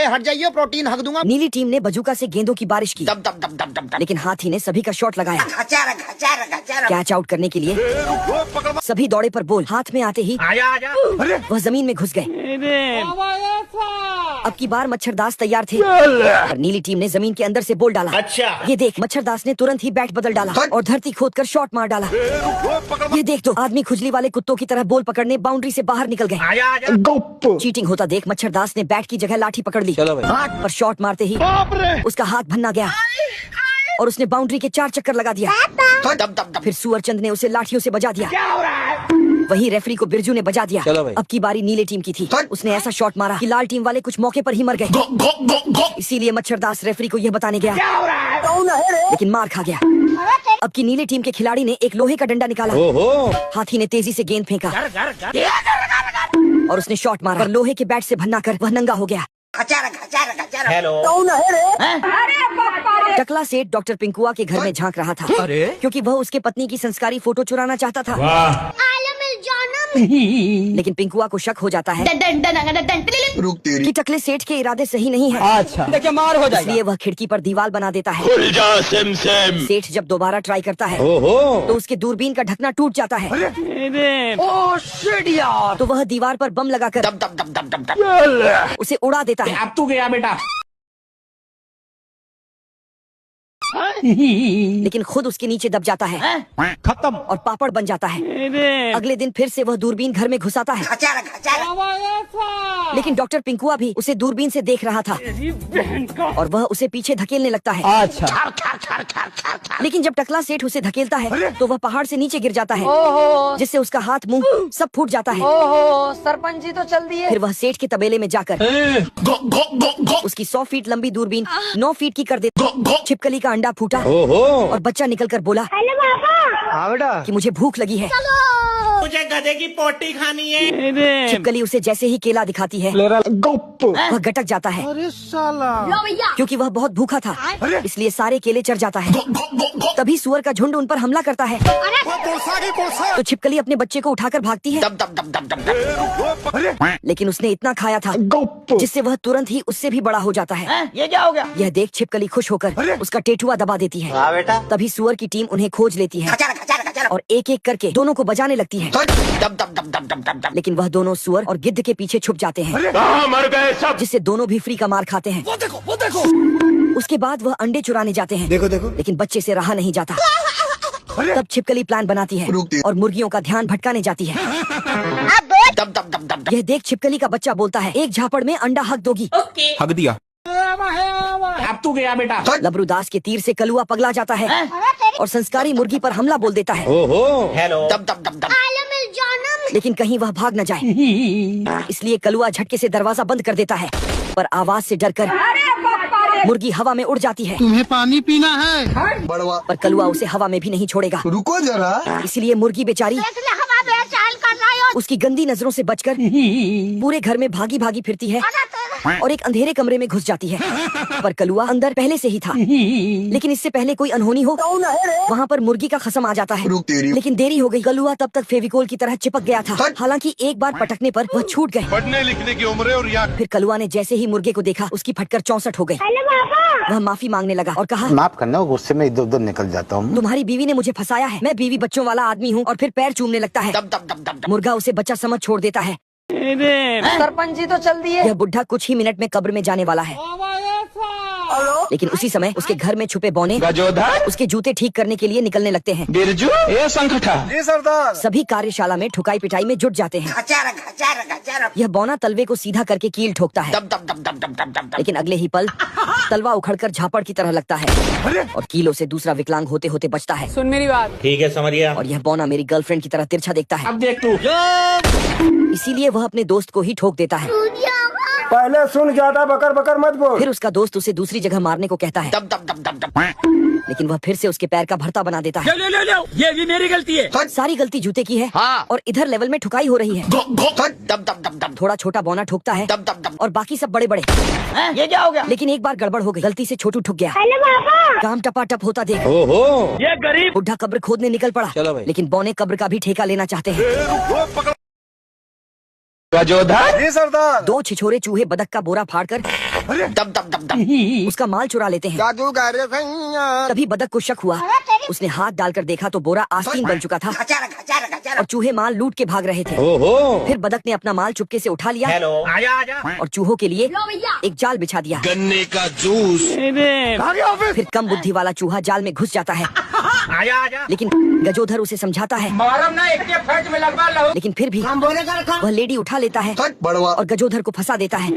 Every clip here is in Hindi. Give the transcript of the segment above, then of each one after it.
हट जाइए, प्रोटीन हक दूंगा। नीली टीम ने बजूका से गेंदों की बारिश की, दब दब दब दब दब दब। लेकिन हाथी ने सभी का शॉट लगाया। कैच आउट करने के लिए सभी दौड़े पर बॉल हाथ में आते ही आजा आजा। वह जमीन में घुस गए। अब की बार मच्छरदास तैयार थे और नीली टीम ने जमीन के अंदर से बॉल डाला। अच्छा। ये देख मच्छरदास ने तुरंत ही बैट बदल डाला और धरती खोदकर शॉट मार डाला। ये देख तो आदमी खुजली वाले कुत्तों की तरह बॉल पकड़ने बाउंड्री से बाहर निकल गए। आजा आजा। चीटिंग होता देख मच्छरदास ने बैट की जगह लाठी पकड़ ली और शॉट मारते ही उसका हाथ भन्ना गया और उसने बाउंड्री के 4 चक्कर लगा दिया। दब दब दब। फिर सुअरचंद ने उसे लाठियों से बजा दिया। क्या हो रहा है? वही रेफरी को बिरजू ने बजा दिया। अब की बारी नीले टीम की थी। उसने ऐसा शॉट मारा कि लाल टीम वाले कुछ मौके पर ही मर गए। इसीलिए मच्छरदास रेफरी को यह बताने गया, क्या हो रहा है? लेकिन मार खा गया। अब की नीले टीम के खिलाड़ी ने एक लोहे का डंडा निकाला। हाथी ने तेजी से गेंद फेंका और उसने शॉट मारा, पर लोहे के बैट से भन्ना कर वह नंगा हो गया। हेलो। टकला सेठ डॉक्टर पिंकुआ के घर में झांक रहा था, क्योंकि वह उसके पत्नी की संस्कारी फोटो चुराना चाहता था। लेकिन पिंकुआ को शक हो जाता है कि टकले सेठ के इरादे सही नहीं है। अच्छा, देखिए मार हो जाएगा। इसलिए वह खिड़की पर दीवार बना देता है। सेठ जब दोबारा ट्राई करता है तो उसके दूरबीन का ढकना टूट जाता है। ओह शिट यार। तो वह दीवार पर बम लगाकर दब दब दब दब दब दब। उसे उड़ा देता है। अब तू गया बेटा। लेकिन खुद उसके नीचे दब जाता है खत्म। और पापड़ बन जाता है। अगले दिन फिर से वह दूरबीन घर में घुसाता है, लेकिन डॉक्टर पिंकुआ भी उसे दूरबीन से देख रहा था और वह उसे पीछे धकेलने लगता है। अच्छा, लेकिन जब टकला सेठ उसे धकेलता है तो वह पहाड़ से नीचे गिर जाता है, जिससे उसका हाथ मुंह सब फूट जाता है। ओहो सरपंच जी तो चल दिए। फिर वह सेठ के तबेले में जाकर उसकी 100 फीट लंबी दूरबीन 9 फीट की कर दे। छिपकली का अंडा फूटा और बच्चा निकलकर बोला, हेलो पापा। हाँ बेटा। कि मुझे भूख लगी है। मुझे गधे की पोटी खानी है। छिपकली उसे जैसे ही केला दिखाती है वह गटक जाता है। अरे साला। क्योंकि वह बहुत भूखा था, इसलिए सारे केले चढ़ जाता है। तभी सुअर का झुंड उन पर हमला करता है। तो छिपकली अपने बच्चे को उठाकर भागती है, दब दब दब दब दब दब। लेकिन उसने इतना खाया था जिससे वह तुरंत ही उससे भी बड़ा हो जाता है। ये क्या हो गया? यह देख छिपकली खुश होकर उसका टेटुआ दबा देती है। हाँ बेटा। तभी सुअर की टीम उन्हें खोज लेती है और एक एक करके दोनों को बजाने लगती है। दब दब दब दब दब दब। लेकिन वह दोनों सुअर और गिद्ध के पीछे छुप जाते हैं, मर गए सब। जिससे दोनों भी फ्री का मार खाते हैं। वो देखो। उसके बाद वह अंडे चुराने जाते हैं। देखो। लेकिन बच्चे से रहा नहीं जाता। तब छिपकली प्लान बनाती है और मुर्गियों का ध्यान भटकाने जाती है। दब दब दब दब दब। यह देख छिपकली का बच्चा बोलता है, एक झापड़ में अंडा हक दोगी। हक दिया। अब तू गया बेटा। लबरूदास के तीर से कलुआ पगला जाता है और संस्कारी मुर्गी पर हमला बोल देता है। हेलो। दब दब दब दब। लेकिन कहीं वह भाग न जाए, इसलिए कलुआ झटके से दरवाजा बंद कर देता है, पर आवाज से डरकर मुर्गी हवा में उड़ जाती है। तुम्हें पानी पीना है? बड़वा। पर कलुआ उसे हवा में भी नहीं छोड़ेगा। रुको जरा। इसलिए मुर्गी बेचारी उसकी गंदी नजरों से बचकर पूरे घर में भागी भागी फिरती है और एक अंधेरे कमरे में घुस जाती है। पर कलुआ अंदर पहले से ही था, लेकिन इससे पहले कोई अनहोनी हो वहाँ पर मुर्गी का खसम आ जाता है। लेकिन देरी हो गई। कलुआ तब तक फेविकोल की तरह चिपक गया था। हालांकि एक बार पटकने पर वह छूट गए। पढ़ने लिखने की उम्र है और यहाँ फिर कलुआ ने जैसे ही मुर्गे को देखा उसकी फटकर 64 हो गई। वह माफी मांगने लगा और कहा, माफ करना, गुस्से में इधर उधर निकल जाता हूँ। तुम्हारी बीवी ने मुझे फंसाया है। मैं बीवी बच्चों वाला आदमी हूँ। और फिर पैर चूमने लगता है। दब दब दब दब। मुर्गा उसे बच्चा समझ छोड़ देता है। सरपंच जी तो चल दिए। यह बुढ़ा कुछ ही मिनट में कब्र में जाने वाला है। लेकिन उसी समय उसके घर में छुपे बौने उसके जूते ठीक करने के लिए निकलने लगते हैं। बिरजू ए संगठा। जी सरदार। सभी कार्यशाला में ठुकाई पिटाई में जुट जाते हैं। यह बौना तलवे को सीधा करके कील ठोकता है, दब दब दब दब दब दब दब। लेकिन अगले ही पल तलवा उखड़कर झापड़ की तरह लगता है और कीलों से दूसरा विकलांग होते होते बचता है। सुन मेरी बात। ठीक है समझिया। और यह बौना मेरी गर्लफ्रेंड की तरह तिरछा देखता है, अब देख तू। इसीलिए वह अपने दोस्त को ही ठोक देता है। पहले सुन, ज्यादा बकर बकर मत बोल। फिर उसका दोस्त उसे दूसरी जगह मारने को कहता है, दब दब दब दब दब। लेकिन वह फिर से उसके पैर का भरता बना देता है। ये भी मेरी गलती है। सारी गलती जूते की है। हाँ। और इधर लेवल में ठुकाई हो रही है। दब दब दब दब। थोड़ा छोटा बौना ठोकता है दब दब दब। और बाकी सब बड़े बड़े। ये क्या हो गया? लेकिन एक बार गड़बड़ हो गई, गलती से छोटू ठुक गया। काम टपाटप होता देख ये गरीब बुढ़ा कब्र खोदने निकल पड़ा। चलो भाई। लेकिन बौने कब्र का भी ठेका लेना चाहते हैं। गजोधर। जी सरदार। 2 छिछोरे चूहे बदक का बोरा फाड़कर दब दब दब दब। उसका माल चुरा लेते हैं। जादूगर सैया। तभी बतख को शक हुआ। उसने हाथ डालकर देखा तो बोरा आस्तीन बन चुका था और चूहे माल लूट के भाग रहे थे। फिर बतख ने अपना माल चुपके से उठा लिया हेलो आजा आजा और चूहों के लिए एक जाल बिछा दिया। गन्ने का जूस। फिर कम बुद्धि वाला चूहा जाल में घुस जाता है, आजा आजा लेकिन गजोधर उसे समझाता है। लेकिन फिर भी वह लेडी उठा लेता है बड़वा। और गजोधर को फंसा देता है।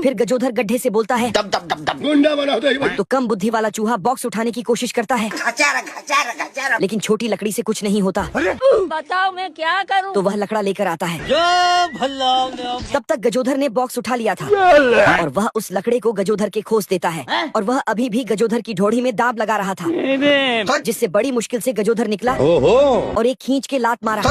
फिर गजोधर गड्ढे से बोलता है दब दब दब दब। गुंडा बना दो। तो कम बुद्धि वाला चूहा बॉक्स उठाने की कोशिश करता है, लेकिन छोटी लकड़ी से कुछ नहीं होता। बताओ मैं क्या करूं? तो वह लकड़ा लेकर आता है। तब तक गजोधर ने बॉक्स उठा लिया था और वह उस लकड़े को गजोधर के खोस देता है और वह अभी भी गजोधर की ढोड़ी में दाब लगा रहा था, जिससे बड़ी मुश्किल से गजोधर निकला और एक खींच के लात मारा।